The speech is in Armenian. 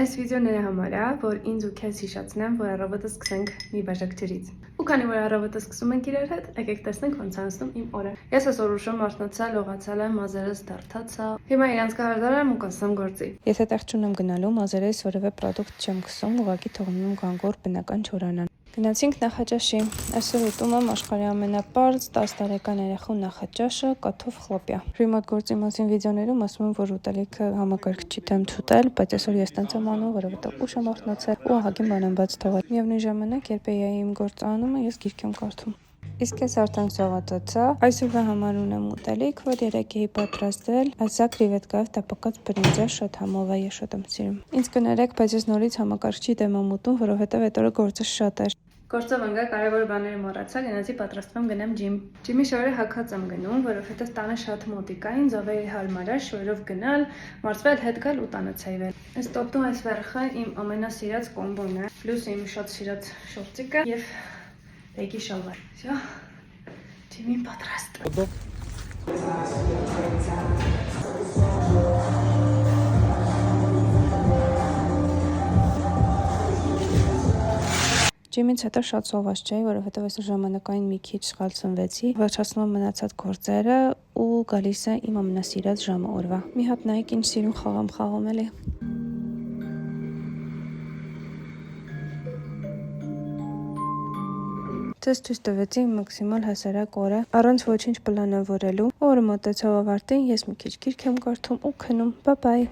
Այս վիդեոները համար է, որ ինձ ու քեզ հիշեցնեմ, որ առավոտը սկսենք մի բաժակ ջրից։ Ու քանի որ առավոտը սկսում ենք իրար հետ, եկեք տեսնենք ոնց է անցնում իմ օրը։ Ես այսօր ուշում արթնացա, լողացել եմ, մազերս դարձա։ Հիմա իրանց կհարդարեմ ու կասեմ գործի։ Եթե տեղ չունեմ գնալու, մազերես որևէ պրոդուկտ չեմ քսում, ուղղակի թողնում եմ գանգոր բնական չորանան։ Գնացինք նախաճաշի։ Այսօր ուտում եմ աշխարհի ամենապարզ 10 տարեկան երախու նախաճաշը կաթով խլոպյա։ Ռիմոտ գործի մասին վիդեոներում ասում եմ, որ ուտելիքը համակարգչի դեմ ցուտել, բայց այսօր ես տենց եմ անում, որովհետև ուշ եմ արթնացել ու ահագին բան եմ բաց թողել։ Միևնույն ժամանակ, երբ էի իմ գործը անում, ես գիրք եմ կարդում։ Իսկ ես արդեն սովատացա, այսօրվա համար ունեմ ուտելիք, որ երեկ էի պատրաստել, ասա կրիվետկայով տապակած բրինձա շատ համով է, ես շատ եմ սիրում։ Ինձ կներեք, բայց ես նորից համակարգչի դեմ եմ ուտում, որովհետև այդ օրը գործը շատ էր։ Գործով ընկա կարևոր բաները մոռացա, գնացի պատրաստվում գնամ ջիմ։ Ջիմի շորը հագած եմ գնում, որովհետև տանը շատ մոտիկ է, ինձ ով է հարմար է շորով գնալ, մարզվել, հետ գալ ու տանը ցայվել։ Այս տոպտու այս վերխը իմ ամենասիրած կոմբոն է, պլյուս իմ շատ սիրած շորտիկը եւ բեգի շալվար։ Всё։ Ջիմին պատրաստ։ Ջիմից հետո շատ սոված չէի, որովհետև այսօր ժամանակային մի քիչ սխալցնվեցի, վերջացնում եմ մնացած գործերը ու գալիս է իմ ամենասիրած ժամը օրվա։ Մի հատ նայեք ինչ սիրուն խաղ եմ խաղում էլի։ Ձեզ ցույց տվեցի իմ մաքսիմալ հասարակ օրը, առանց ոչինչ պլանավորելու։ Օրը մոտեցավ ավարտին, ես մի քիչ գիրք եմ կարդում ու քնում։ Բայ։